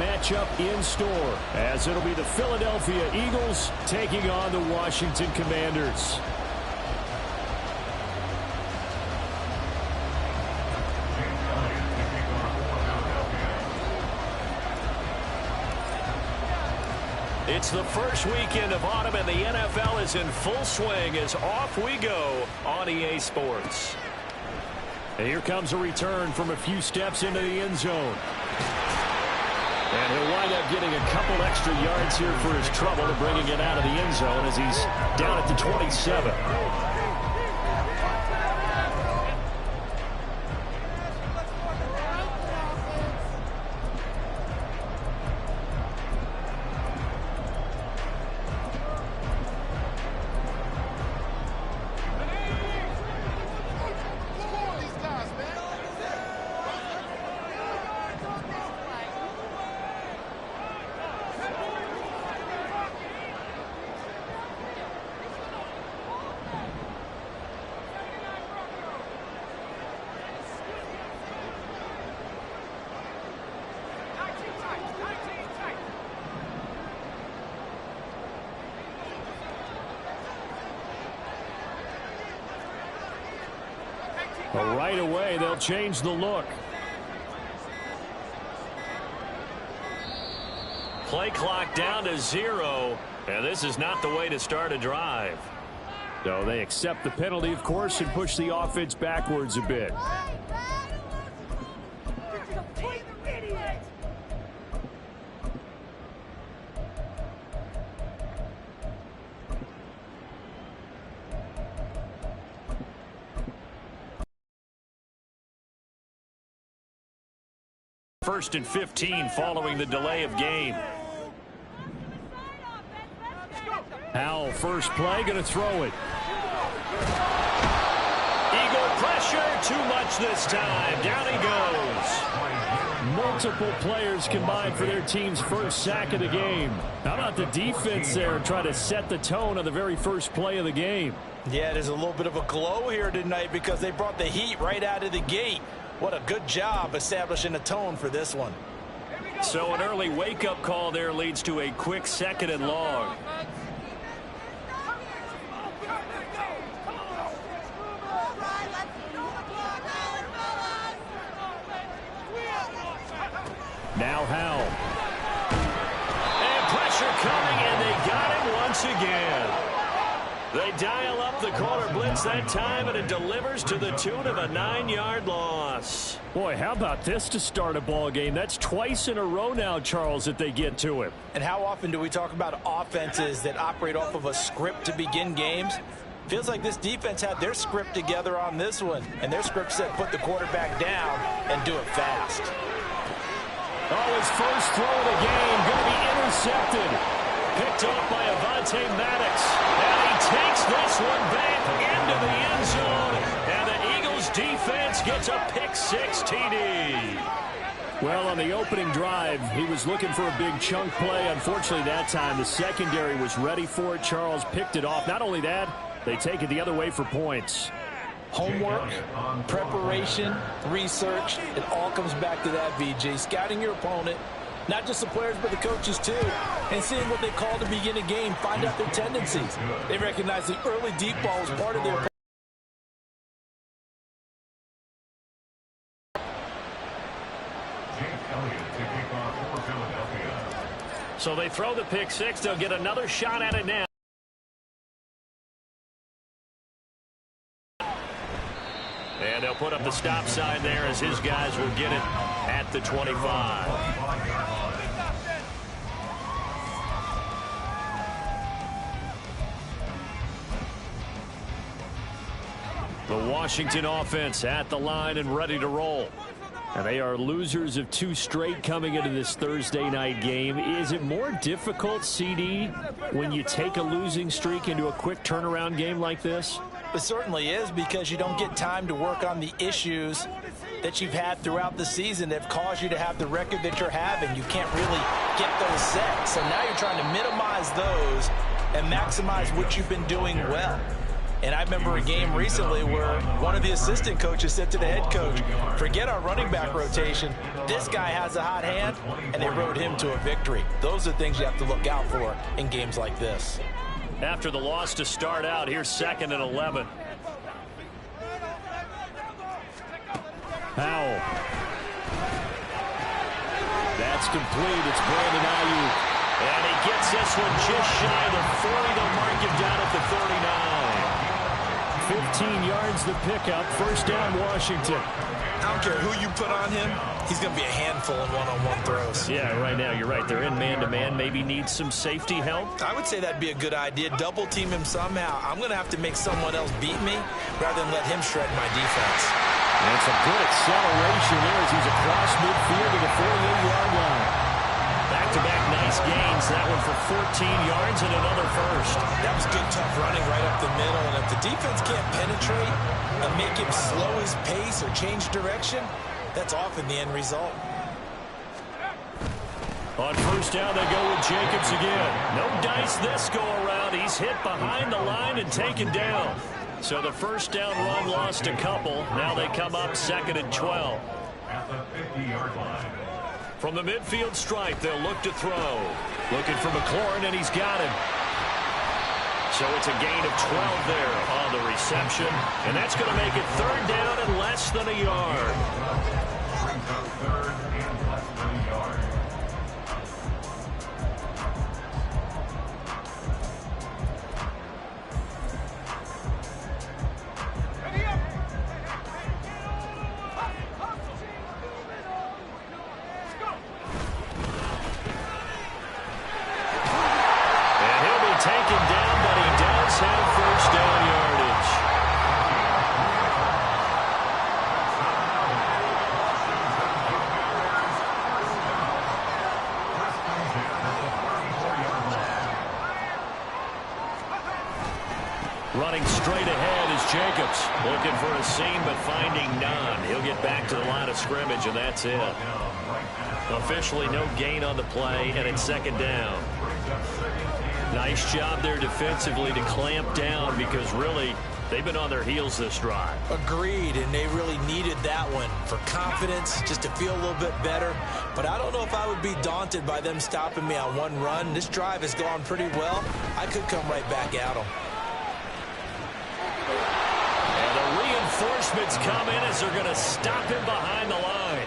matchup in store, as it'll be the Philadelphia Eagles taking on the Washington Commanders. It's the first weekend of autumn, and the NFL is in full swing as off we go on EA Sports. And here comes a return from a few steps into the end zone. And he'll wind up getting a couple extra yards here for his trouble to bringing it out of the end zone as he's down at the 27. But right away, they'll change the look. Play clock down to 0, and this is not the way to start a drive. So they accept the penalty, of course, and push the offense backwards a bit. First and 15 following the delay of game. Howell, first play, going to throw it. Eagle pressure, too much this time. Down he goes. Multiple players combined for their team's first sack of the game. How about the defense there trying to set the tone on the very first play of the game? Yeah, there's a little bit of a glow here tonight because they brought the heat right out of the gate. What a good job establishing a tone for this one. So an early wake-up call there leads to a quick second and long. Now Howell. And pressure coming, and they got him once again. They dial up the corner blitz that time, and it delivers to the tune of a 9-yard loss. Boy, how about this to start a ball game? That's twice in a row now, Charles, that they get to him. And how often do we talk about offenses that operate off of a script to begin games? Feels like this defense had their script together on this one, and their script said put the quarterback down and do it fast. Oh, his first throw of the game going to be intercepted. Picked off by Avonte Maddox. And he takes this one back into the end zone. And the Eagles defense gets a pick-6 TD. Well, on the opening drive, he was looking for a big chunk play. Unfortunately, that time, the secondary was ready for it. Charles picked it off. Not only that, they take it the other way for points. Homework, preparation, research, it all comes back to that, VJ. Scouting your opponent, not just the players, but the coaches too, and seeing what they call to begin a game, find out their tendencies. They recognize the early deep ball was part of their So they throw the pick-6. They'll get another shot at it now. And they'll put up the stop sign there as his guys will get it at the 25. The Washington offense at the line and ready to roll. And they are losers of 2 straight coming into this Thursday night game. Is it more difficult, CD, when you take a losing streak into a quick turnaround game like this? It certainly is, because you don't get time to work on the issues that you've had throughout the season that have caused you to have the record that you're having. You can't really get those set. So now you're trying to minimize those and maximize what you've been doing well. And I remember a game recently where one of the assistant coaches said to the head coach, forget our running back rotation, this guy has a hot hand, and they rode him to a victory. Those are things you have to look out for in games like this. After the loss to start out, here's 2nd and 11. Howell. That's complete. It's Brandon Ayuk. And he gets this one just shy of the 40. They'll mark him down at the 39. 15 yards the pickup. First down, Washington. I don't care who you put on him. He's going to be a handful in one-on-one throws. Yeah, right now, you're right. They're in man-to-man. Maybe needs some safety help. I would say that'd be a good idea. Double team him somehow. I'm going to have to make someone else beat me rather than let him shred my defense. And it's a good acceleration there as he's across midfield to the 48-yard line. Back-to-back nice gains. That one for 14 yards and another first. That was good, tough running right up the middle. And if the defense can't penetrate and make him slow his pace or change direction, that's often the end result. On first down, they go with Jacobs again. No dice this go-around. He's hit behind the line and taken down. So the first down run lost a couple. Now they come up 2nd and 12. At the 50-yard line. From the midfield stripe, they'll look to throw. Looking for McLaurin, and he's got him. So it's a gain of 12 there on the reception. And that's going to make it 3rd down and less than a yard. Brings up 3rd and less than a yard. Taken down, but he does have first down yardage. Running straight ahead is Jacobs. Looking for a seam, but finding none. He'll get back to the line of scrimmage, and that's it. Officially no gain on the play, and it's 2nd down. Nice job there defensively to clamp down because really they've been on their heels this drive. Agreed, and they really needed that one for confidence, just to feel a little bit better. But I don't know if I would be daunted by them stopping me on one run. This drive has gone pretty well. I could come right back at them. And the reinforcements come in as they're going to stop him behind the line.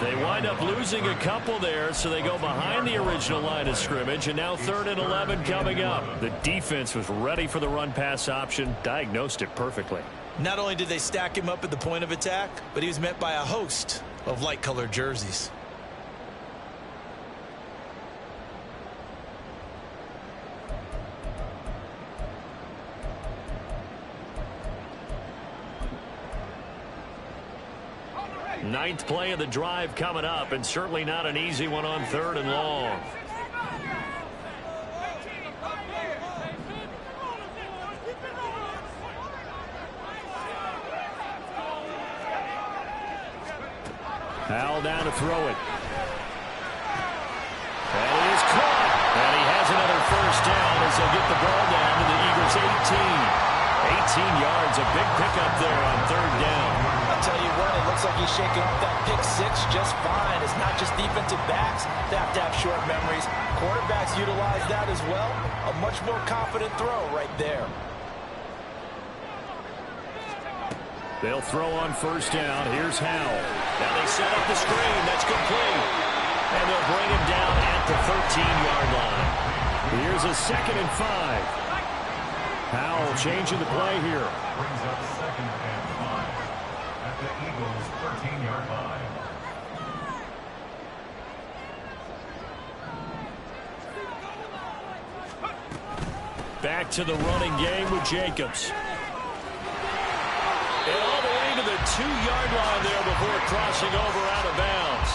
They wind up losing a couple there, so they go behind the original line of scrimmage, and now 3rd and 11 coming up. The defense was ready for the run-pass option, diagnosed it perfectly. Not only did they stack him up at the point of attack, but he was met by a host of light-colored jerseys. Ninth play of the drive coming up, and certainly not an easy one on 3rd and long. Howell down to throw it. And he is caught. And he has another first down as they'll get the ball down to the Eagles' 18. 18 yards, a big pickup there on 3rd down. I'll tell you what, it looks like he's shaking up that pick six just fine. It's not just defensive backs that have to have short memories. Quarterbacks utilize that as well. A much more confident throw right there. They'll throw on first down. Here's Howell. Now they set up the screen. That's complete. And they'll bring him down at the 13-yard line. Here's a 2nd and 5. Howell changing the play here. Brings up 2nd and 5 at the Eagles' 13-yard line. Back to the running game with Jacobs. And all the way to the 2-yard line there before crossing over out of bounds.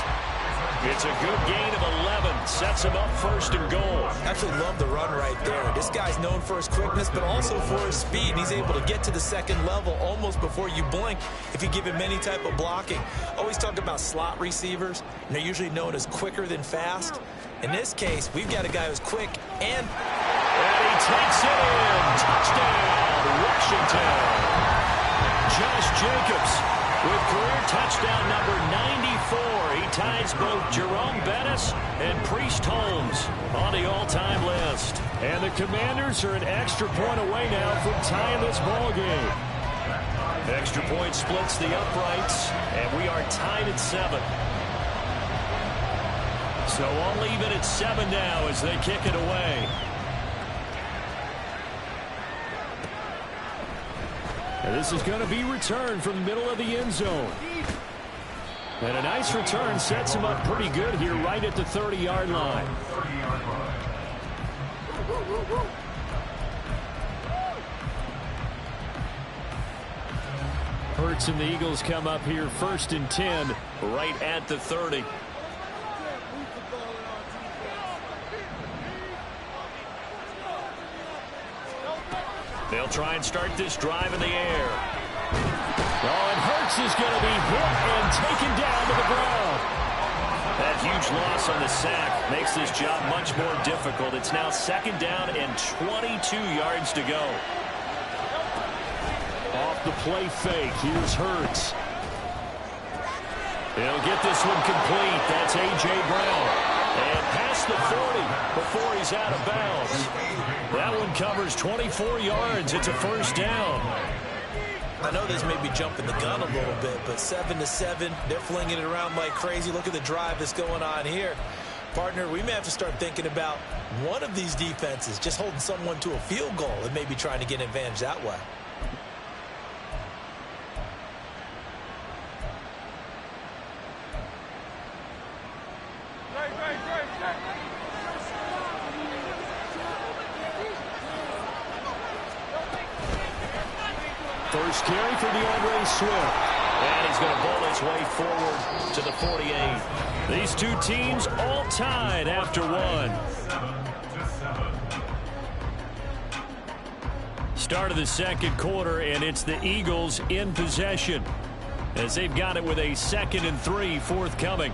It's a good gain of 11. Sets him up 1st and goal. Absolutely love the run right there. This guy's known for his quickness, but also for his speed. And he's able to get to the 2nd level almost before you blink if you give him any type of blocking. Always talk about slot receivers, and they're usually known as quicker than fast. In this case, we've got a guy who's quick and he takes it in. Touchdown, Washington. Josh Jacobs with career touchdown number 94. He ties both Jerome Bettis and Priest Holmes on the all-time list. And the Commanders are an extra point away now from tying this ball game. Extra point splits the uprights, and we are tied at 7. So all even at 7 now as they kick it away. And this is going to be returned from the middle of the end zone. And a nice return sets him up pretty good here right at the 30-yard line. Hurts and the Eagles come up here 1st and 10 right at the 30. They'll try and start this drive in the air. Oh, and Hurts is going to be hit and taken down to the ground. That huge loss on the sack makes this job much more difficult. It's now 2nd down and 22 yards to go. Off the play fake, here's Hurts. He'll get this one complete. That's A.J. Brown. And past the 40 before he's out of bounds. That one covers 24 yards. It's a 1st down. I know this may be jumping the gun a little bit, but 7-7, they're flinging it around like crazy. Look at the drive that's going on here. Partner, we may have to start thinking about one of these defenses just holding someone to a field goal and maybe trying to get an advantage that way. First carry for DeAndre Swift. And he's going to bowl his way forward to the 48. These two teams all tied after 1. Start of the 2nd quarter, and it's the Eagles in possession as they've got it with a 2nd and 3 forthcoming.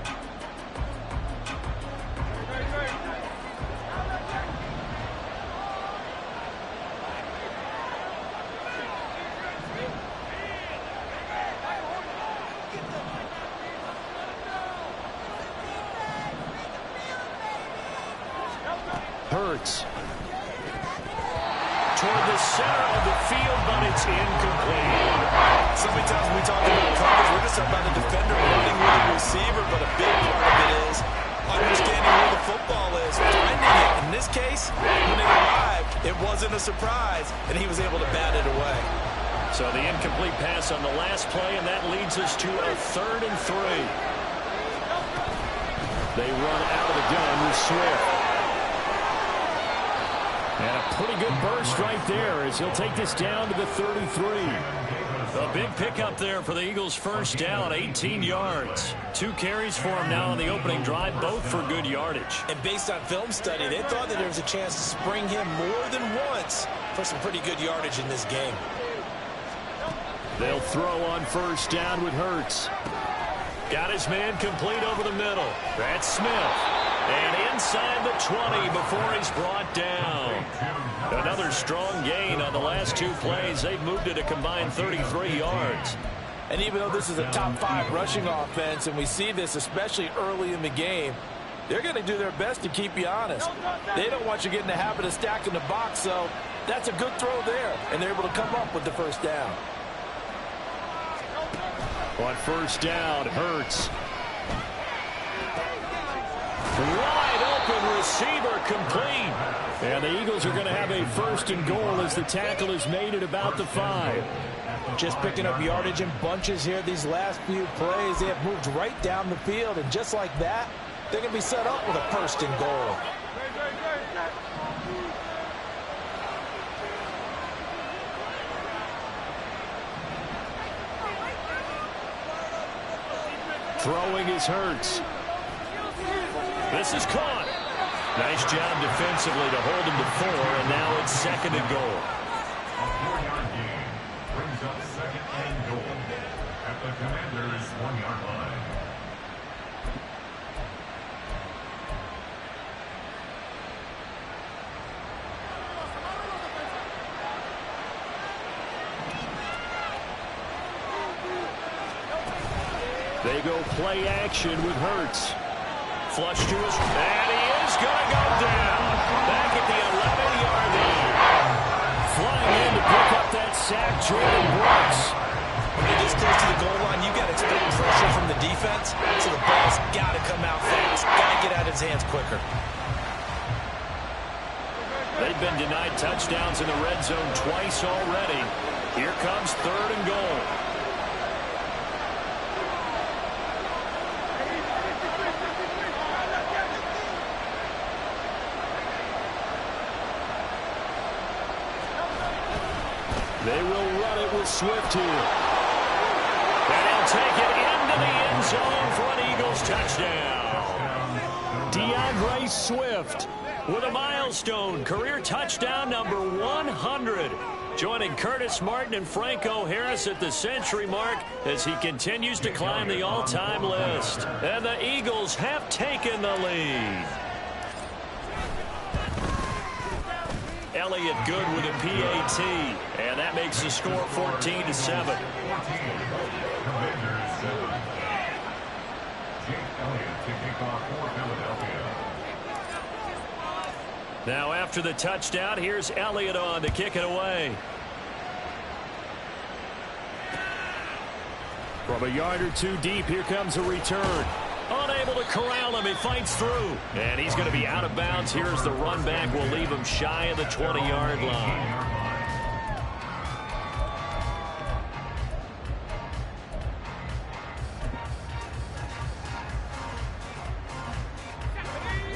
Hurts toward the center of the field, but it's incomplete. So many times when we talk about coverage, we're just talking about a defender running with a receiver, but a big part of it is understanding where the football is, finding it. In this case, when it arrived, it wasn't a surprise, and he was able to bat it away. So the incomplete pass on the last play, and that leads us to a 3rd and 3. They run out of the gun with Swift. And a pretty good burst right there as he'll take this down to the 33. A big pickup there for the Eagles' 1st down, 18 yards. 2 carries for him now on the opening drive, both for good yardage. And based on film study, they thought that there was a chance to spring him more than once for some pretty good yardage in this game. They'll throw on 1st down with Hurts. Got his man complete over the middle. That's Smith. And inside the 20 before he's brought down. Another strong gain on the last 2 plays. They've moved it a combined 33 yards. And even though this is a top 5 rushing offense, and we see this especially early in the game, they're going to do their best to keep you honest. They don't want you getting the habit of stacking the box, so that's a good throw there. And they're able to come up with the 1st down. On 1st down, Hurts. Wide open receiver complete. And the Eagles are going to have a 1st and goal as the tackle is made at about the 5. Just picking up yardage in bunches here these last few plays. They have moved right down the field, and just like that, they're going to be set up with a 1st and goal. Throwing is Hurts. This is caught. Nice job defensively to hold him to 4, and now it's 2nd and goal. A 4-yard gain brings up 2nd and goal at the Commanders' 1-yard line. They they go play action with Hurts. Flush to his, and he is going to go down. Back at the 11-yard line. Flying in to pick up that sack, Jordan Brooks. When you're this close to the goal line, you've got to expect pressure from the defense, so the ball's got to come out fast. Got to get out of his hands quicker. They've been denied touchdowns in the red zone twice already. Here comes 3rd and goal. They will run it with Swift here. And he'll take it into the end zone for an Eagles touchdown. DeAndre Swift with a milestone career touchdown number 100. Joining Curtis Martin and Franco Harris at the century mark as he continues to climb the all-time list. And the Eagles have taken the lead. Elliott good with a PAT, and that makes the score 14-7. Now after the touchdown, here's Elliott on to kick it away. From a yard or two deep, here comes a return. Unable to corral him, he fights through. And he's going to be out of bounds. Here's the run back. Will leave him shy of the 20-yard line.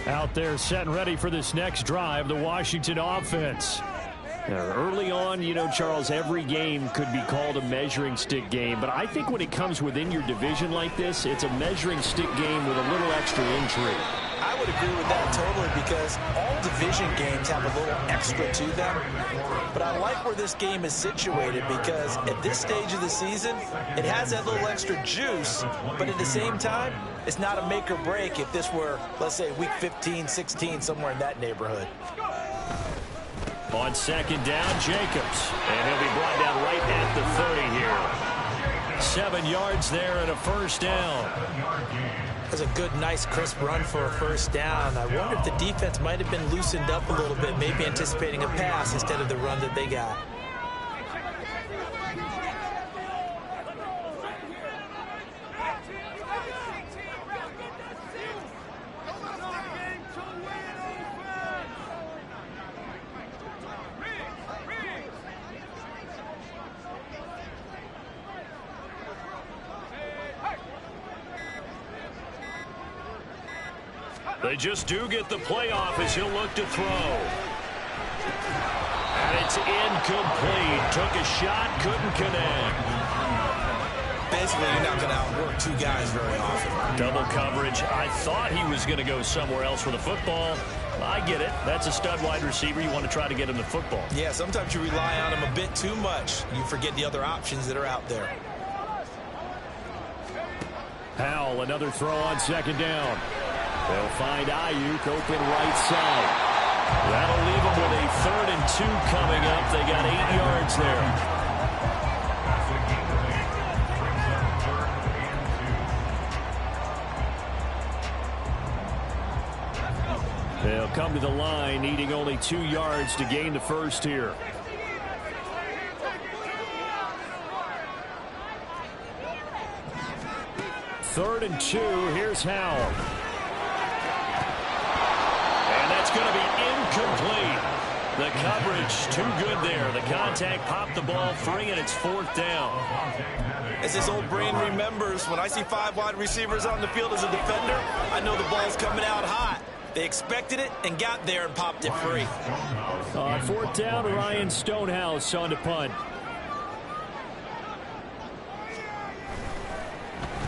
Out there set and ready for this next drive, the Washington offense. Now, early on, you know, Charles, every game could be called a measuring stick game. But I think when it comes within your division like this, it's a measuring stick game with a little extra intrigue. I would agree with that totally because all division games have a little extra to them. But I like where this game is situated because at this stage of the season, it has that little extra juice. But at the same time, it's not a make or break if this were, let's say, week 15, 16, somewhere in that neighborhood. On 2nd down, Jacobs. And he'll be brought down right at the 30 here. 7 yards there and a first down. That's a good, nice, crisp run for a first down. I wonder if the defense might have been loosened up a little bit, maybe anticipating a pass instead of the run that they got. They just do get the playoff as he'll look to throw. And it's incomplete. Took a shot, couldn't connect. Basically, you're not going to outwork two guys very often. Double coverage. I thought he was going to go somewhere else with the football. I get it. That's a stud wide receiver. You want to try to get him the football. Yeah, sometimes you rely on him a bit too much. You forget the other options that are out there. Howell, another throw on 2nd down. They'll find Ayuk open right side. That'll leave them with a 3rd and 2 coming up. They got 8 yards there. They'll come to the line, needing only 2 yards to gain the first here. Third and 2, here's Howell. And that's going to be incomplete. The coverage too good there. The contact popped the ball free, and it's 4th down. As this old brain remembers, when I see 5 wide receivers on the field as a defender, I know the ball's coming out hot. They expected it and got there and popped it free. On 4th down, Ryan Stonehouse on to punt.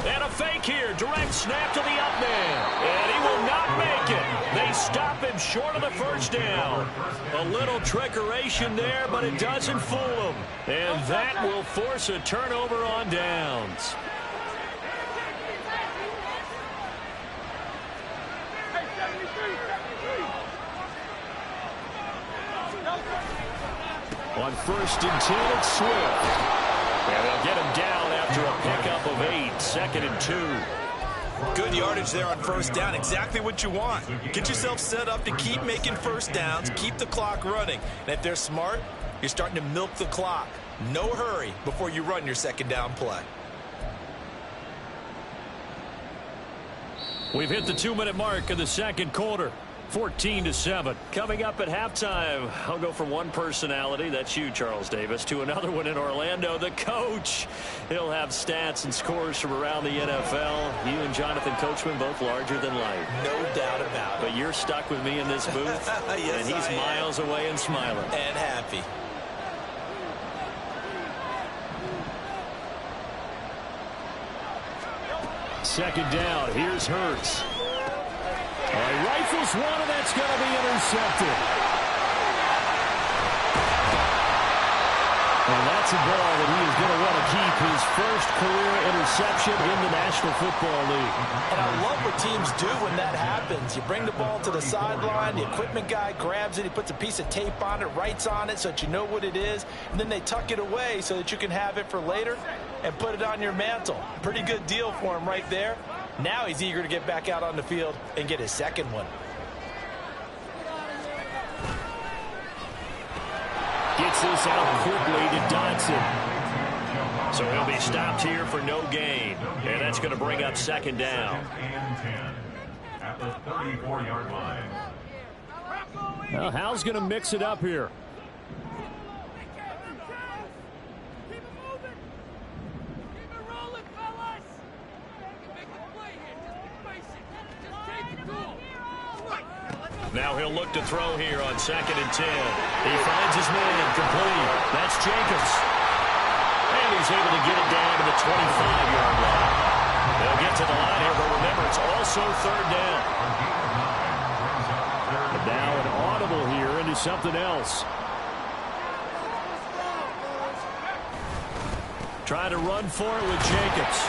And a fake here. Direct snap to the up man. And he will not make it. They stop him short of the first down. A little trickeration there, but it doesn't fool him. And that will force a turnover on downs. On 1st and 10, it's Swift. And they'll get him down after a pickup of 8, 2nd and 2. Good yardage there on first down. Exactly what you want. Get yourself set up to keep making first downs, keep the clock running. And if they're smart, you're starting to milk the clock. No hurry before you run your second down play. We've hit the 2-minute mark of the second quarter. 14-7. Coming up at halftime, I'll go from one personality, that's you, Charles Davis, to another one in Orlando, the coach. He'll have stats and scores from around the NFL. You and Jonathan Coachman both larger than life. No doubt about it. But you're stuck with me in this booth, yes, and he's miles away and smiling. And happy. Second down, here's Hurts. Rifles one, and that's going to be intercepted. And that's a ball that he is going to want to keep, his first career interception in the National Football League. And I love what teams do when that happens. You bring the ball to the sideline, the equipment guy grabs it, he puts a piece of tape on it, writes on it so that you know what it is, and then they tuck it away so that you can have it for later and put it on your mantle. Pretty good deal for him right there. Now he's eager to get back out on the field and get his second one. Gets this out quickly to Dodson. So he'll be stopped here for no gain. And that's going to bring up second down. At the 34-yard line. Now, Hal's going to mix it up here. Now he'll look to throw here on 2nd and 10. He finds his man complete. That's Jacobs. And he's able to get it down to the 25-yard line. They'll get to the line here, but remember, it's also third down. And now an audible here into something else. Trying to run for it with Jacobs.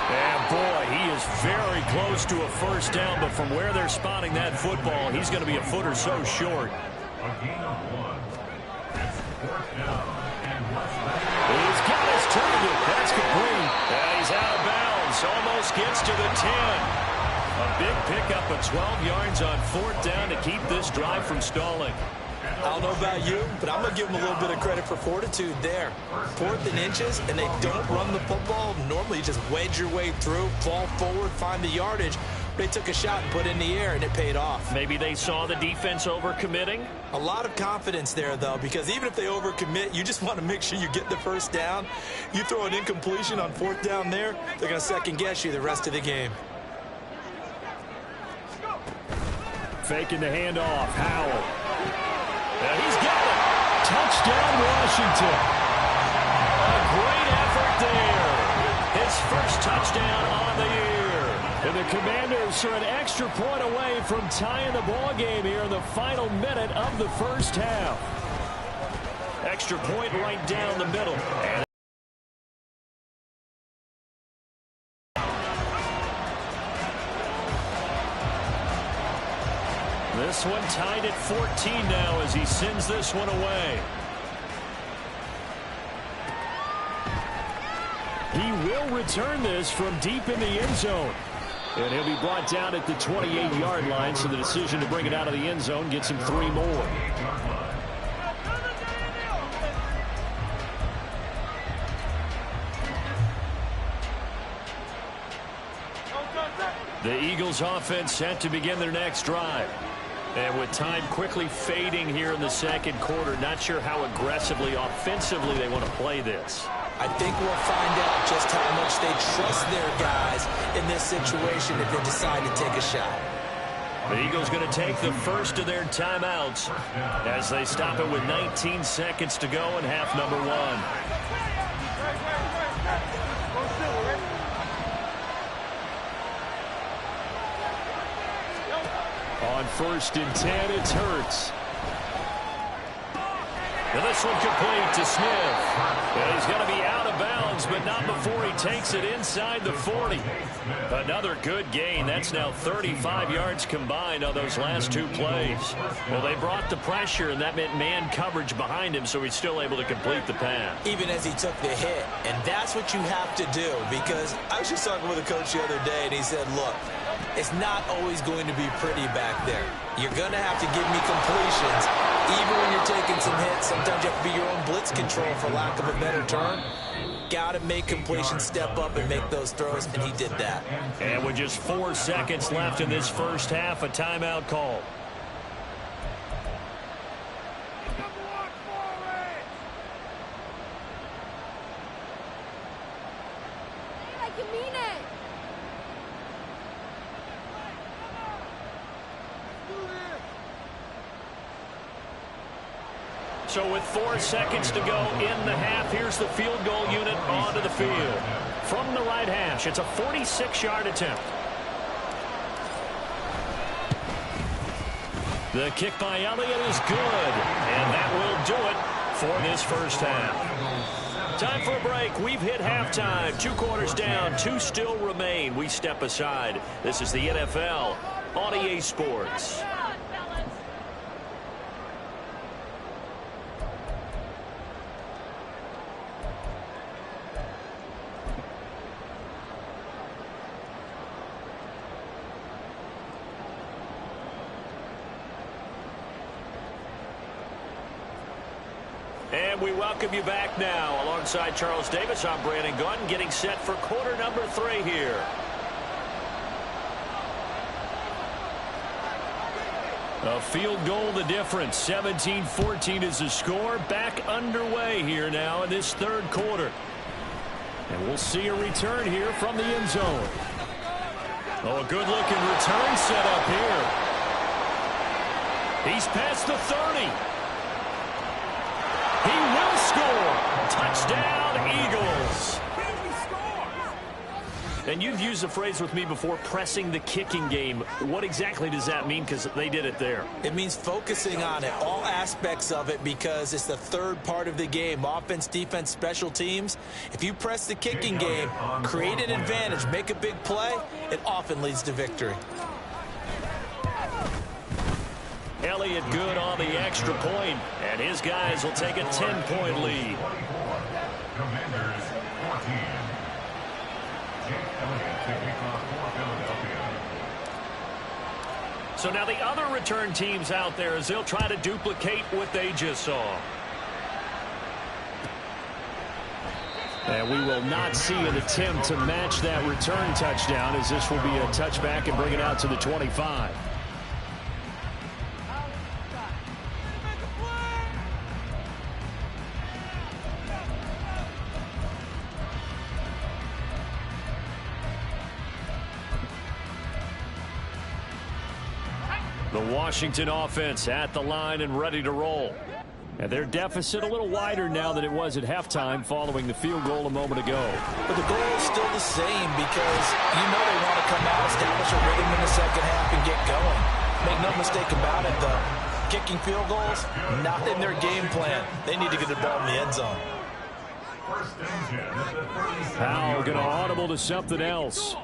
And boy, he is very close to a first down, but from where they're spotting that football, he's going to be a foot or so short. A gain of 1. It's 4th down and less than. He's got his target. That's complete. And he's out of bounds. Almost gets to the 10. A big pickup of 12 yards on 4th down to keep this drive from stalling. I don't know about you, but I'm going to give them a little bit of credit for fortitude there. 4th and inches, and they don't run the football. Normally, you just wedge your way through, fall forward, find the yardage. They took a shot and put it in the air, and it paid off. Maybe they saw the defense overcommitting. A lot of confidence there, though, because even if they overcommit, you just want to make sure you get the first down. You throw an incompletion on 4th down there, they're going to second-guess you the rest of the game. Faking the handoff. Howell. And he's got it. Touchdown, Washington. A great effort there. His first touchdown on the year. And the Commanders are an extra point away from tying the ball game here in the final minute of the first half. Extra point right down the middle. And this one tied at 14 now as he sends this one away. He will return this from deep in the end zone. And he'll be brought down at the 28-yard line, so the decision to bring it out of the end zone gets him 3 more. The Eagles offense set to begin their next drive. And with time quickly fading here in the second quarter, not sure how aggressively, offensively they want to play this. I think we'll find out just how much they trust their guys in this situation if they decide to take a shot. The Eagles going to take the first of their timeouts as they stop it with 19 seconds to go in half number 1. On 1st and 10, it's Hurts. And this one complete to Smith. And he's going to be out of bounds, but not before he takes it inside the 40. Another good gain. That's now 35 yards combined on those last two plays. Well, they brought the pressure, and that meant man coverage behind him, so he's still able to complete the pass. Even as he took the hit. And that's what you have to do, because I was just talking with a coach the other day, and he said, look, it's not always going to be pretty back there. You're going to have to give me completions. Even when you're taking some hits, sometimes you have to be your own blitz control, for lack of a better term. Got to make completions, step up, and make those throws, and he did that. And with just 4 seconds left in this first half, a timeout call. So with 4 seconds to go in the half, here's the field goal unit onto the field. From the right hash, it's a 46-yard attempt. The kick by Elliott is good, and that will do it for this first half. Time for a break. We've hit halftime. 2 quarters down, 2 still remain. We step aside. This is the NFL on EA Sports. And we welcome you back now. Alongside Charles Davis, I'm Brandon Gunn, getting set for quarter number 3 here. A field goal the difference. 17-14 is the score. Back underway here now in this third quarter. And we'll see a return here from the end zone. Oh, a good-looking return set up here. He's past the 30. He will score. Touchdown, Eagles. And you've used the phrase with me before, pressing the kicking game. What exactly does that mean? Because they did it there. It means focusing on it, all aspects of it, because it's the third part of the game. Offense, defense, special teams. If you press the kicking game, create an advantage, make a big play, it often leads to victory. Elliott good on the extra point, and his guys will take a 10-point lead. Commanders 14. Jake Elliott taking off for Philadelphia. So now the other return teams out there, as they'll try to duplicate what they just saw. And we will not see an attempt to match that return touchdown, as this will be a touchback and bring it out to the 25. The Washington offense at the line and ready to roll. And their deficit a little wider now than it was at halftime following the field goal a moment ago. But the goal is still the same, because you know they want to come out, establish a rhythm in the second half, and get going. Make no mistake about it, though. Kicking field goals, not in their game plan. They need to get the ball in the end zone. Powell going to audible to something else.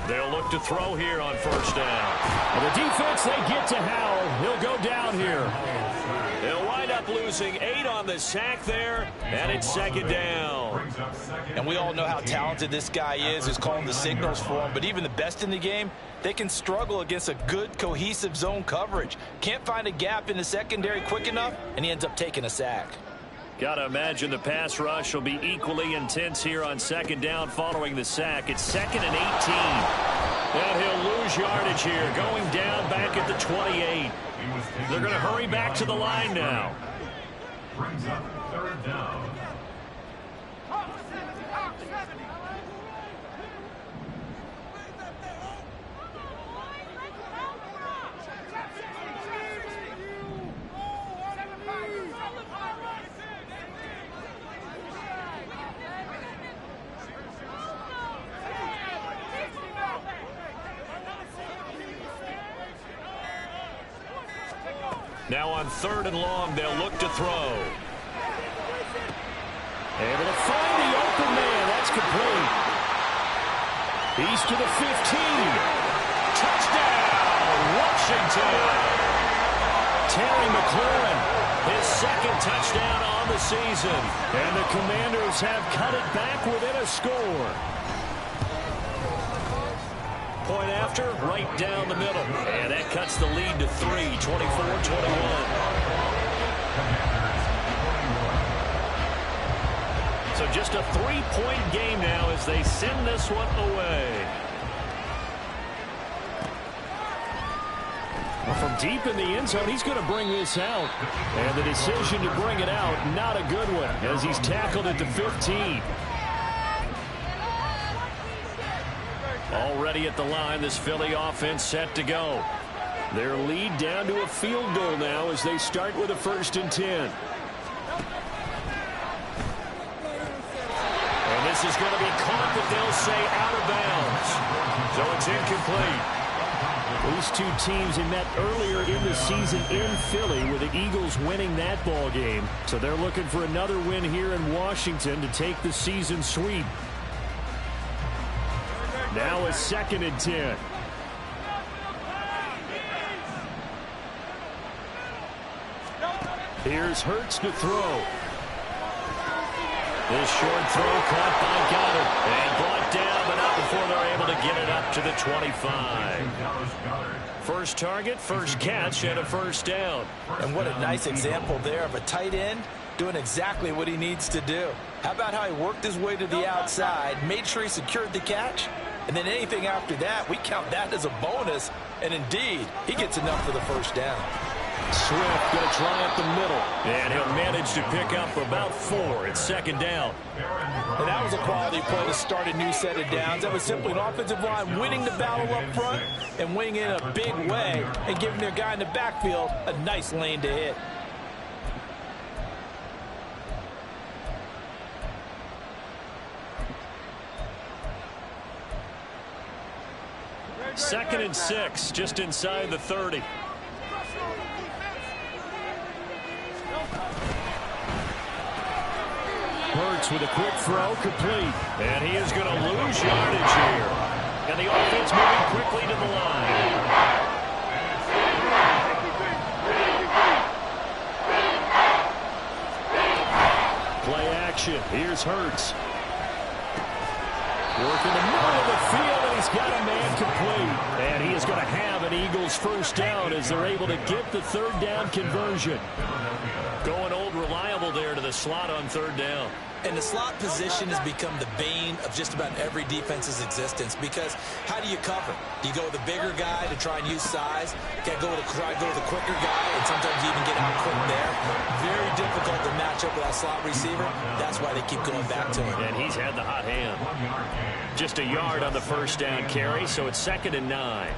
They'll look to throw here on first down. And the defense, they get to Howell. He'll go down here. They'll wind up losing 8 on the sack there, and it's second down. And we all know how talented this guy is, who's calling the signals for him. But even the best in the game, they can struggle against a good, cohesive zone coverage. Can't find a gap in the secondary quick enough, and he ends up taking a sack. Got to imagine the pass rush will be equally intense here on second down following the sack. It's 2nd and 18. And he'll lose yardage here, going down back at the 28. They're going to hurry back to the line now. Brings up third down. Now on 3rd and long, they'll look to throw. Able to find the open man. That's complete. He's to the 15. Touchdown, Washington. Terry McLaurin, his 2nd touchdown on the season. And the Commanders have cut it back within a score. Point after, right down the middle. And that cuts the lead to 3, 24-21. So just a 3-point game now as they send this one away. Well, from deep in the end zone, he's going to bring this out. And the decision to bring it out, not a good one, as he's tackled at the 15. Already at the line, this Philly offense set to go. Their lead down to a field goal now as they start with a 1st and 10. And this is going to be caught, but they'll say out of bounds. So it's incomplete. These two teams had met earlier in the season in Philly with the Eagles winning that ball game. So they're looking for another win here in Washington to take the season sweep. Now a 2nd and 10. Here's Hurts to throw. This short throw caught by Goddard. And brought down, but not before they're able to get it up to the 25. First target, first catch, and a 1st down. And what a nice example there of a tight end doing exactly what he needs to do. How about how he worked his way to the outside, made sure he secured the catch, and then anything after that, we count that as a bonus. And indeed, he gets enough for the 1st down. Swift going to try up the middle. And he'll manage to pick up about 4. It's 2nd down. And that was a quality play to start a new set of downs. That was simply an offensive line winning the battle up front and winning in a big way and giving their guy in the backfield a nice lane to hit. Second and 6, just inside the 30. Hurts with a quick throw, complete. And he is going to lose yardage here. And the offense moving quickly to the line. Play action. Here's Hurts. Working the middle of the field, and he's got a man complete. And he is going to have an Eagles 1st down as they're able to get the 3rd down conversion. Going old reliable there to the slot on 3rd down. And the slot position has become the bane of just about every defense's existence, because how do you cover? Do you go with the bigger guy to try and use size? You got to try to go with the quicker guy, and sometimes you even get out quick there. Very difficult to match up with that slot receiver. That's why they keep going back to him. And he's had the hot hand. Just a yard on the 1st down carry, so it's 2nd and 9.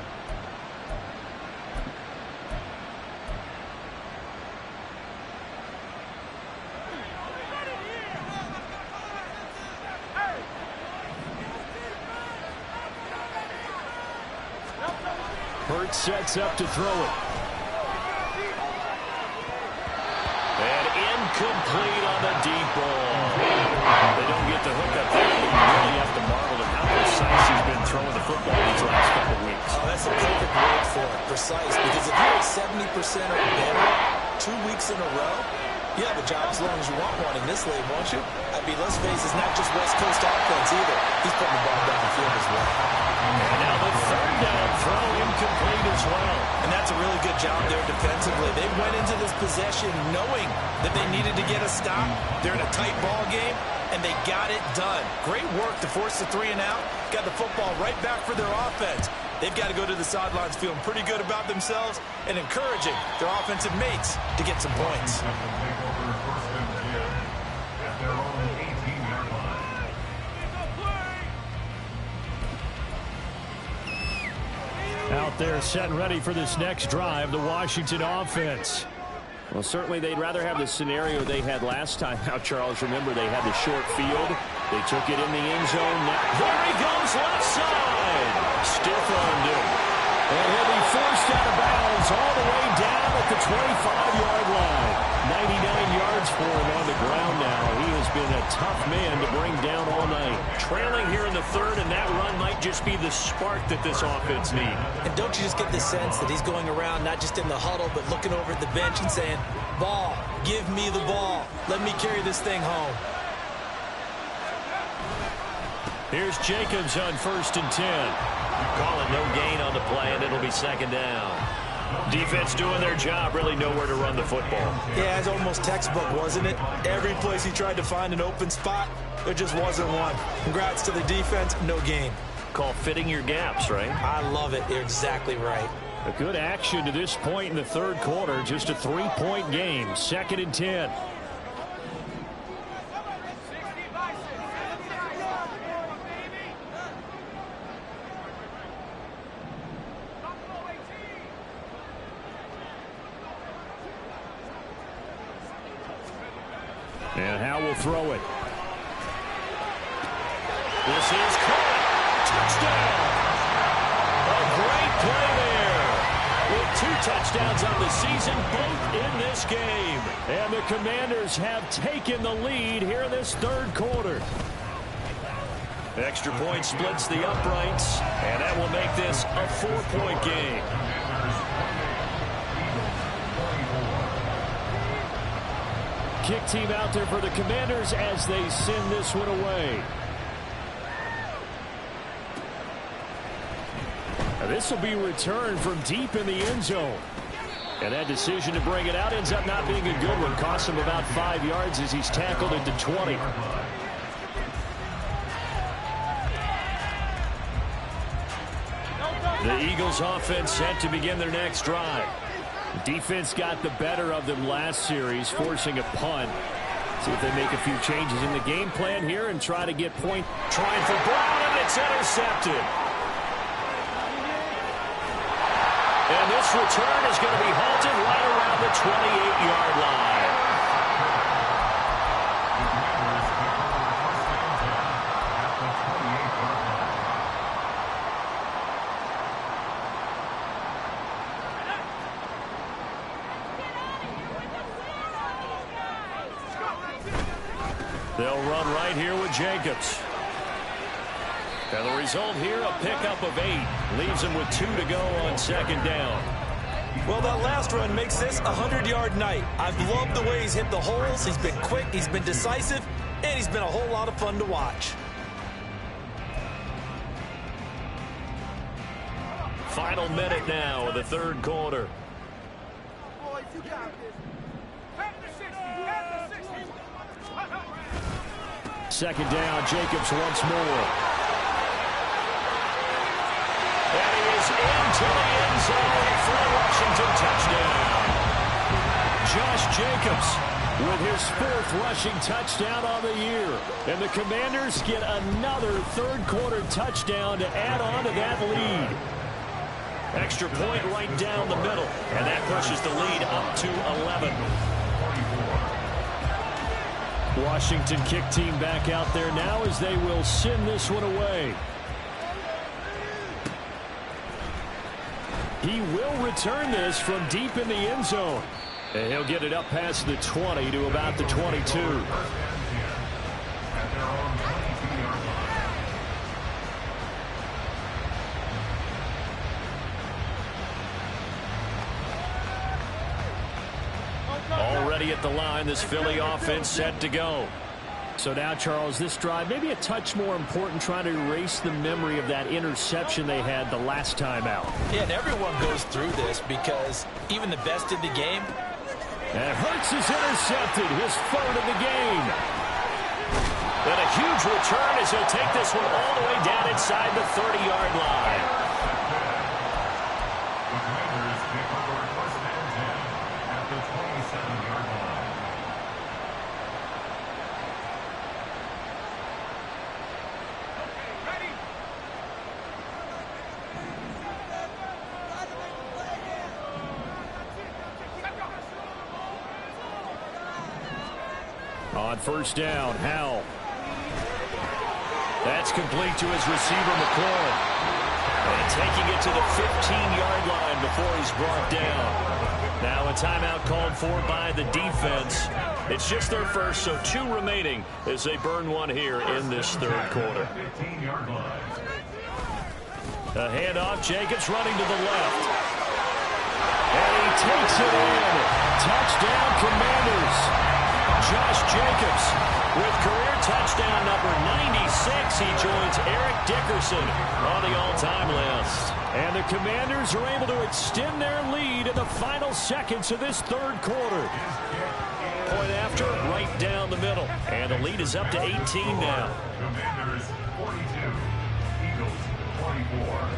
Hurts sets up to throw it. And incomplete on the deep ball. They don't get the hook up there. You really have to marvel at how precise he's been throwing the football these last couple of weeks. Oh, that's a perfect word for it, precise. Because if you're at 70% or better 2 weeks in a row, you have a job as long as you want one in this league, won't you? I mean, let's face it, it's not just West Coast offense either. He's putting the ball down the field as well. And now the 3rd down throw incomplete as well. And that's a really good job there defensively. They went into this possession knowing that they needed to get a stop. They're in a tight ball game, and they got it done. Great work to force the 3 and out. Got the football right back for their offense. They've got to go to the sidelines feeling pretty good about themselves and encouraging their offensive mates to get some points. Out there set and ready for this next drive, the Washington offense. Well, certainly they'd rather have the scenario they had last time out, Charles. Remember, they had the short field. They took it in the end zone. There he goes, left side. Stiff armed him. And he'll be forced out of bounds is all the way down at the 25-yard line. 99 yards for him on the ground now. He has been a tough man to bring down all night. Trailing here in the third, and that run might just be the spark that this offense needs. And don't you just get the sense that he's going around not just in the huddle, but looking over at the bench and saying, ball, give me the ball. Let me carry this thing home. Here's Jacobs on 1st and 10. Call it no gain on the play, and it'll be 2nd down. Defense doing their job, really nowhere to run the football. Yeah, it's almost textbook, wasn't it? Every place he tried to find an open spot, there just wasn't one. Congrats to the defense, no gain. Call fitting your gaps, right? I love it. You're exactly right. A good action to this point in the third quarter. Just a 3-point game. 2nd and 10. And Howe will throw it. This is caught. Touchdown. A great play there. With 2 touchdowns on the season, both in this game. And the Commanders have taken the lead here in this third quarter. Extra point splits the uprights, and that will make this a 4-point game. Kick team out there for the Commanders as they send this one away. Now this will be returned from deep in the end zone. And that decision to bring it out ends up not being a good one. Costs him about 5 yards as he's tackled at the 20. The Eagles offense set to begin their next drive. The defense got the better of them last series, forcing a punt. See if they make a few changes in the game plan here and try to get point. Trying for Brown, and it's intercepted. And this return is going to be halted right around the 28-yard line. They'll run right here with Jacobs. And the result here, a pickup of 8. Leaves him with 2 to go on 2nd down. Well, that last run makes this a 100-yard night. I've loved the way he's hit the holes. He's been quick, he's been decisive, and he's been a whole lot of fun to watch. Final minute now of the third quarter. Second down, Jacobs once more. And he is into the end zone for a Washington touchdown. Josh Jacobs with his 4th rushing touchdown on the year. And the Commanders get another third quarter touchdown to add on to that lead. Extra point right down the middle. And that pushes the lead up to 11. Washington kick team back out there now as they will send this one away. He will return this from deep in the end zone. And he'll get it up past the 20 to about the 22. Already at the line, this Philly offense set to go. So now, Charles, this drive maybe a touch more important, trying to erase the memory of that interception they had the last time out. Yeah, and everyone goes through this because even the best in the game. And Hurts is intercepted, his 3rd of the game. And a huge return as he'll take this one all the way down inside the 30-yard line. On 1st down, Howell. That's complete to his receiver, McLaurin. And taking it to the 15-yard line before he's brought down. Now a timeout called for by the defense. It's just their first, so 2 remaining as they burn one here in this third quarter. A handoff, Jacobs running to the left. And he takes it in. Touchdown, Commanders. Josh Jacobs with career touchdown number 96. He joins Eric Dickerson on the all-time list. And the Commanders are able to extend their lead in the final seconds of this third quarter. Point after, right down the middle. And the lead is up to 18 now. Commanders 42, Eagles 24.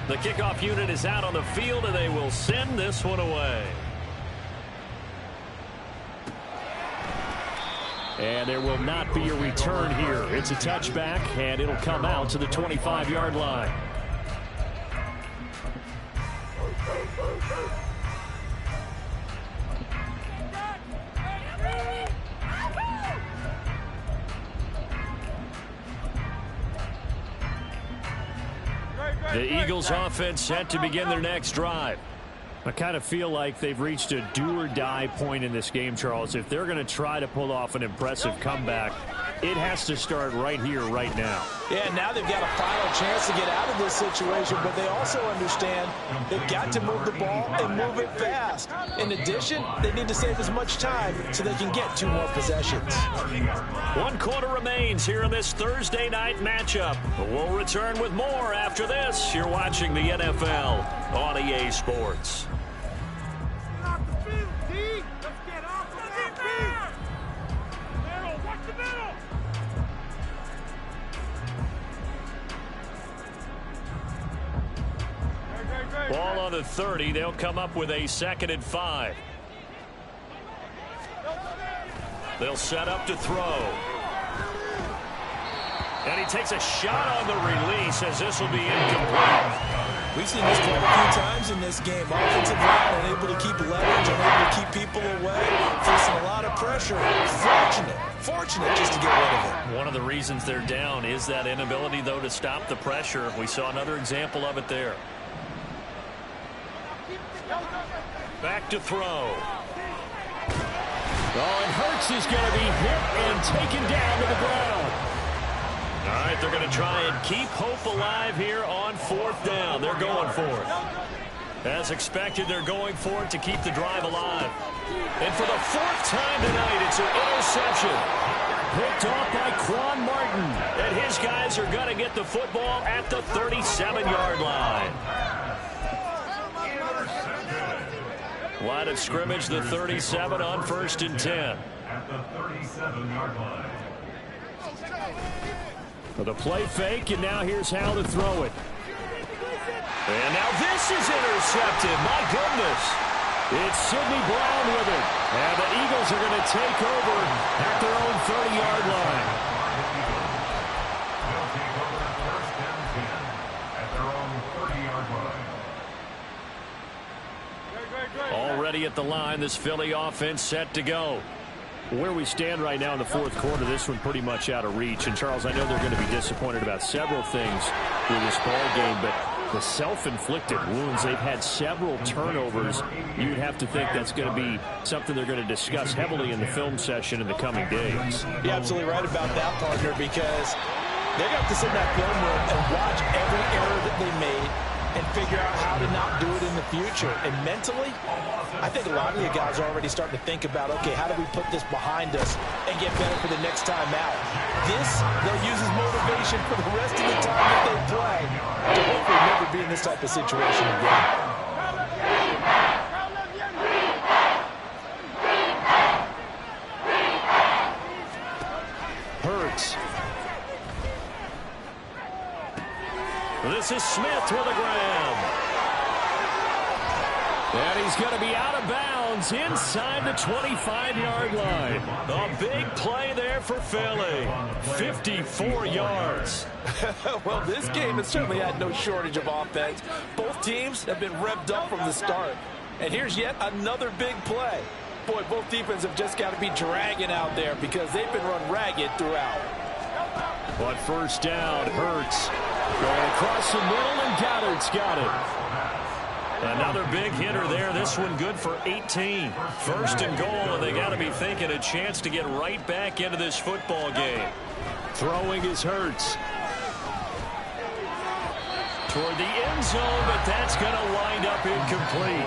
The kickoff unit is out on the field, and they will send this one away. And there will not be a return here. It's a touchback, and it'll come out to the 25-yard line. The Eagles offense set to begin their next drive. I kind of feel like they've reached a do-or-die point in this game, Charles. If they're going to try to pull off an impressive comeback, it has to start right here, right now. Yeah, now they've got a final chance to get out of this situation, but they also understand they've got to move the ball and move it fast. In addition, they need to save as much time so they can get 2 more possessions. 1 quarter remains here in this Thursday night matchup. We'll return with more after this. You're watching the NFL on EA Sports. Ball on the 30. They'll come up with a 2nd and 5. They'll set up to throw. And he takes a shot on the release as this will be incomplete. We've seen this quite a few times in this game. Offensive line unable to keep leverage, unable to keep people away, facing a lot of pressure. Fortunate just to get rid of it. One of the reasons they're down is that inability, though, to stop the pressure. We saw another example of it there. Back to throw. Oh, and Hurts is going to be hit and taken down to the ground. All right, they're going to try and keep hope alive here on 4th down. They're going for it. As expected, they're going for it to keep the drive alive. And for the 4th time tonight, it's an interception. Picked off by Quan Martin. And his guys are going to get the football at the 37-yard line. Line of scrimmage, the 37 on 1st and 10. At the 37-yard line. The play fake, and now here's how to throw it. And now this is intercepted. My goodness. It's Sidney Brown with it. And the Eagles are going to take over at their own 30-yard line. They'll take over 1st and 10 at their own 30-yard line. Already at the line, this Philly offense set to go. Where we stand right now in the 4th quarter, this one pretty much out of reach. And, Charles, I know they're going to be disappointed about several things with this ball game, but the self-inflicted wounds, they've had several turnovers. You'd have to think that's going to be something they're going to discuss heavily in the film session in the coming days. You're absolutely right about that, partner, because they're going to have to sit in that film room and watch every error that they made and figure out how to not do it in the future. And mentally, I think a lot of the guys are already starting to think about, okay, how do we put this behind us and get better for the next time out? This, they'll use as motivation for the rest of the time that they play to hopefully never be in this type of situation again. Hurts. This is Smith with a grab. And he's going to be out of bounds inside the 25-yard line. A big play there for Philly. 54 yards. Well, this game has certainly had no shortage of offense. Both teams have been revved up from the start. And here's yet another big play. Boy, both defenses have just got to be dragging out there because they've been run ragged throughout. On 1st down, Hurts Going across the middle, and Goddard's got it. Another big hitter there. This one good for 18. First and goal, and they got to be thinking a chance to get right back into this football game. Throwing is Hurts. Toward the end zone, but that's going to wind up incomplete.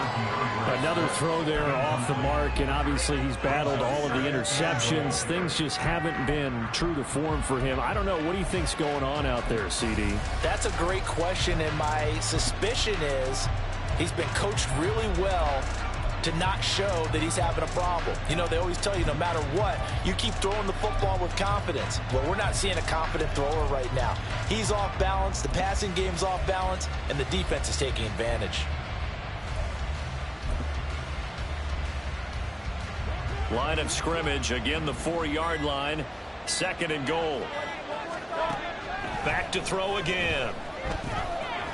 Another throw there off the mark, and obviously he's battled all of the interceptions. Things just haven't been true to form for him. I don't know. What do you think's going on out there, CD? That's a great question, and my suspicion is he's been coached really well to not show that he's having a problem. You know, they always tell you no matter what, you keep throwing the football with confidence. Well, we're not seeing a confident thrower right now. He's off balance, the passing game's off balance, and the defense is taking advantage. Line of scrimmage, again the 4-yard line. Second and goal. Back to throw again.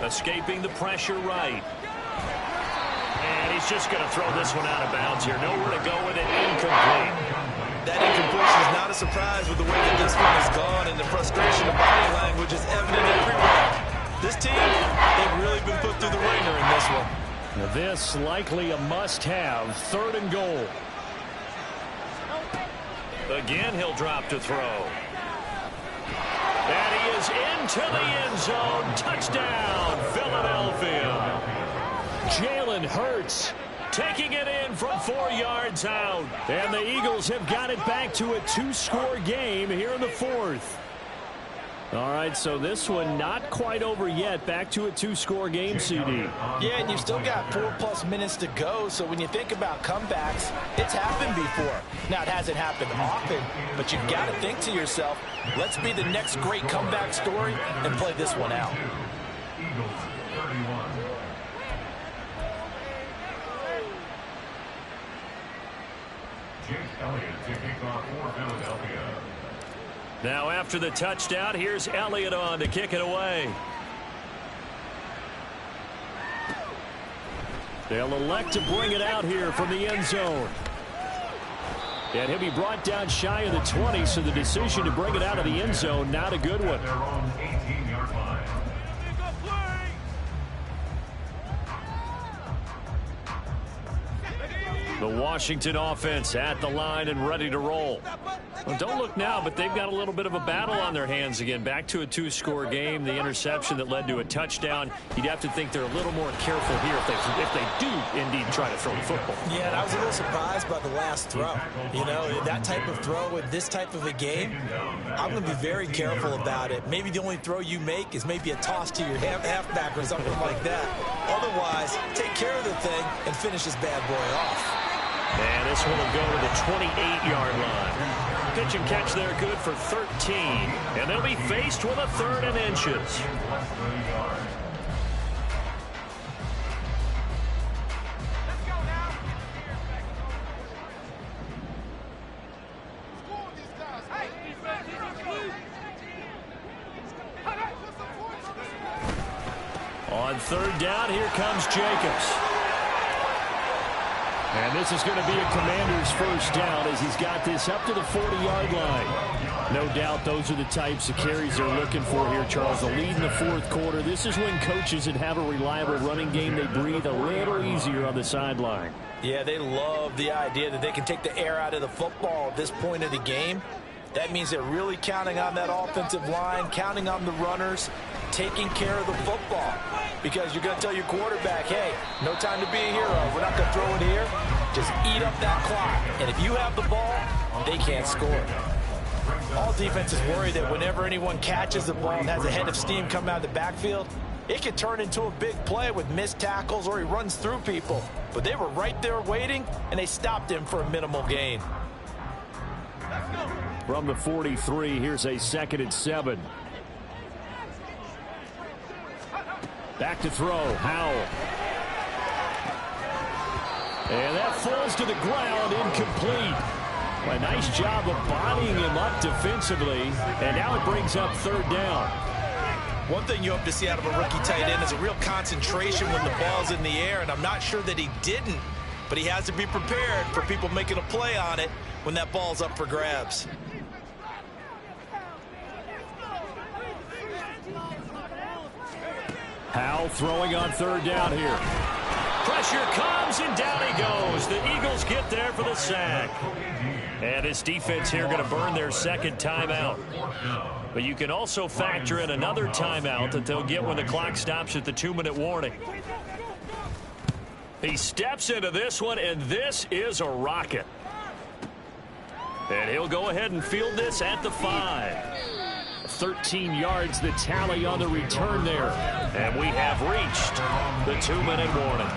Escaping the pressure right. And he's just going to throw this one out of bounds here. Nowhere to go with it. Incomplete. That incompletion is not a surprise with the way that this one has gone, and the frustration of body language is evident everywhere. This team, they've really been put through the ringer in this one. Now this likely a must-have. Third and goal. Again, he'll drop to throw. And he is into the end zone. Touchdown, Philadelphia. Jalen Hurts taking it in from 4 yards out. And the Eagles have got it back to a 2-score game here in the fourth. All right, so this one not quite over yet. Back to a 2-score game, CD. Yeah, and you've still got 4+ minutes to go, so when you think about comebacks, it's happened before. Now, it hasn't happened often, but you've got to think to yourself, let's be the next great comeback story and play this one out. Eagles 31. Jake Elliott to kick off for Philadelphia. Now after the touchdown, here's Elliott on to kick it away. They'll elect to bring it out here from the end zone. And he'll be brought down shy of the 20, so the decision to bring it out of the end zone, not a good one. Their own 18-yard line. The Washington offense at the line and ready to roll. Well, don't look now, but they've got a little bit of a battle on their hands again. Back to a 2-score game. The interception that led to a touchdown. You'd have to think they're a little more careful here if they do indeed try to throw the football. Yeah, and I was a little surprised by the last throw. You know, that type of throw in this type of a game, I'm going to be very careful about it. Maybe the only throw you make is maybe a toss to your halfback or something like that. Otherwise, take care of the thing and finish this bad boy off. And this one will go to the 28-yard line. Pitch and catch there, good for 13. And they'll be faced with a 3rd and inches. On 3rd down, here comes Jacobs. And this is going to be a Commander's first down as he's got this up to the 40-yard line. No doubt those are the types of carries they're looking for here, Charles. The lead in the 4th quarter. This is when coaches that have a reliable running game, they breathe a little easier on the sideline. Yeah, they love the idea that they can take the air out of the football at this point of the game. That means they're really counting on that offensive line, counting on the runners, taking care of the football. Because you're going to tell your quarterback, hey, no time to be a hero. We're not going to throw it here. Just eat up that clock. And if you have the ball, they can't score. All defenses worry that whenever anyone catches the ball and has a head of steam come out of the backfield, it could turn into a big play with missed tackles or he runs through people. But they were right there waiting, and they stopped him for a minimal gain. From the 43, here's a 2nd and 7. Back to throw, Howell. And that falls to the ground, incomplete. A nice job of bodying him up defensively, and now it brings up 3rd down. One thing you hope to see out of a rookie tight end is a real concentration when the ball's in the air, and I'm not sure that he didn't, but he has to be prepared for people making a play on it when that ball's up for grabs. Howell throwing on third down here. Pressure comes, and down he goes. The Eagles get there for the sack. And his defense here going to burn their second timeout. But you can also factor in another timeout that they'll get when the clock stops at the 2-minute warning. He steps into this one, and this is a rocket. And he'll go ahead and field this at the 5. 13 yards the tally on the return there. And we have reached the 2-minute warning.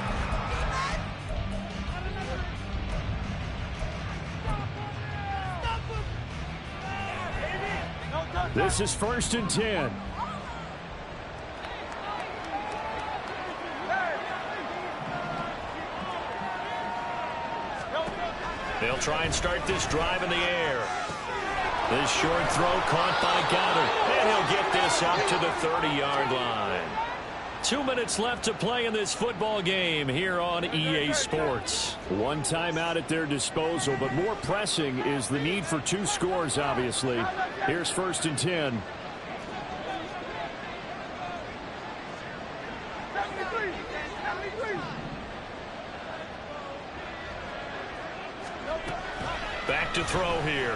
This is 1st and 10. They'll try and start this drive in the air. This short throw caught by Goddard. And he'll get this out to the 30-yard line. 2 minutes left to play in this football game here on EA Sports. One timeout at their disposal, but more pressing is the need for 2 scores, obviously. Here's 1st and 10. Back to throw here.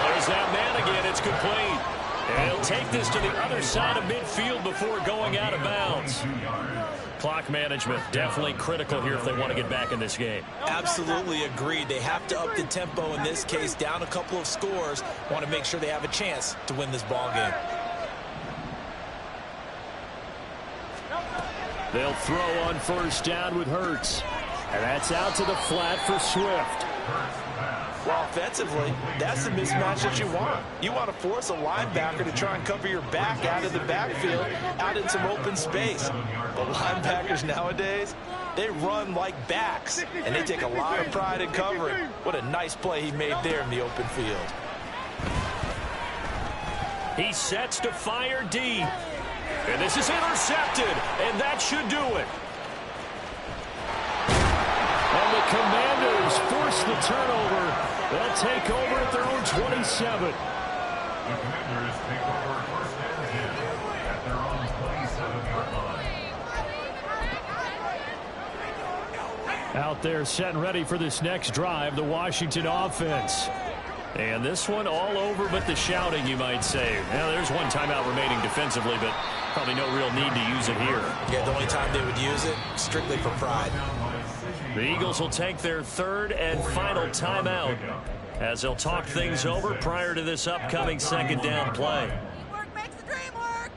There's that man again. It's complete. And he'll take this to the other side of midfield before going out of bounds. Clock management definitely critical here if they want to get back in this game. Absolutely agreed. They have to up the tempo in this case, down a couple of scores. Want to make sure they have a chance to win this ball game. They'll throw on 1st down with Hurts. And that's out to the flat for Swift. Well, offensively, that's the mismatch that you want. You want to force a linebacker to try and cover your back out of the backfield, out in some open space. But linebackers nowadays, they run like backs, and they take a lot of pride in covering. What a nice play he made there in the open field. He sets to fire deep. And this is intercepted, and that should do it. And the Commanders force the turnover. They'll take over at their own 27. The Commanders take over 1st and 10 at their own 27-yard line. Out there set and ready for this next drive, the Washington offense. And this one all over but the shouting, you might say. Now, there's one timeout remaining defensively, but probably no real need to use it here. Yeah, the only time they would use it, strictly for pride. The Eagles will take their 3rd and final timeout as they'll talk things over prior to this upcoming 2nd down play. Teamwork makes the dream work.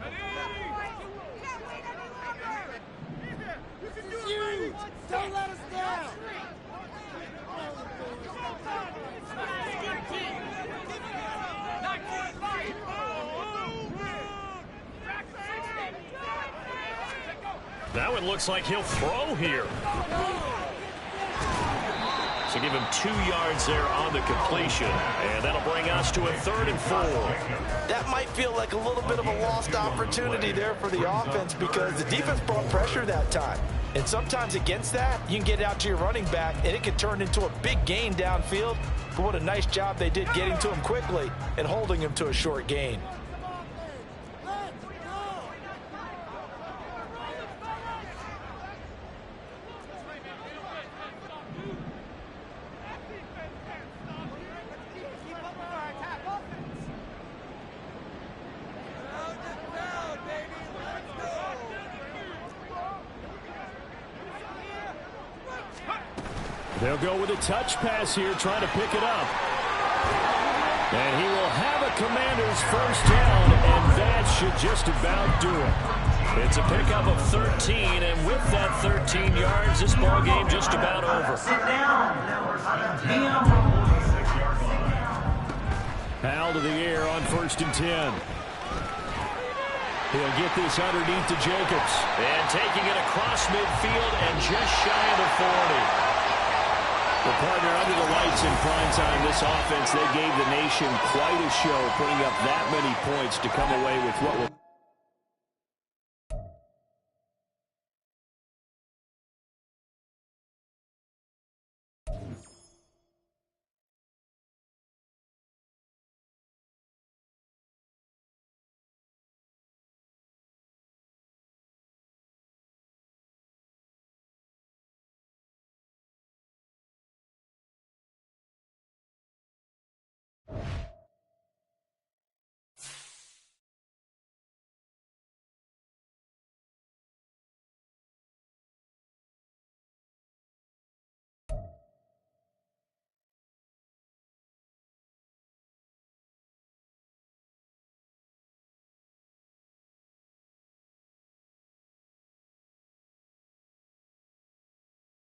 Can't wait any longer. This is huge. Don't let us down. Now it looks like he'll throw here. So give him 2 yards there on the completion. And that'll bring us to a 3rd and 4. That might feel like a little bit of a lost opportunity there for the offense because the defense brought pressure that time. And sometimes against that, you can get out to your running back, and it can turn into a big gain downfield. But what a nice job they did getting to him quickly and holding him to a short gain. They'll go with a touch pass here, trying to pick it up. And he will have a Commanders 1st down, and that should just about do it. It's a pickup of 13, and with that 13 yards, this ball game just about over. Howell to the air on 1st and 10. He'll get this underneath to Jacobs. And taking it across midfield and just shy of the 40. The partner under the lights in prime time, this offense, they gave the nation quite a show, putting up that many points to come away with what will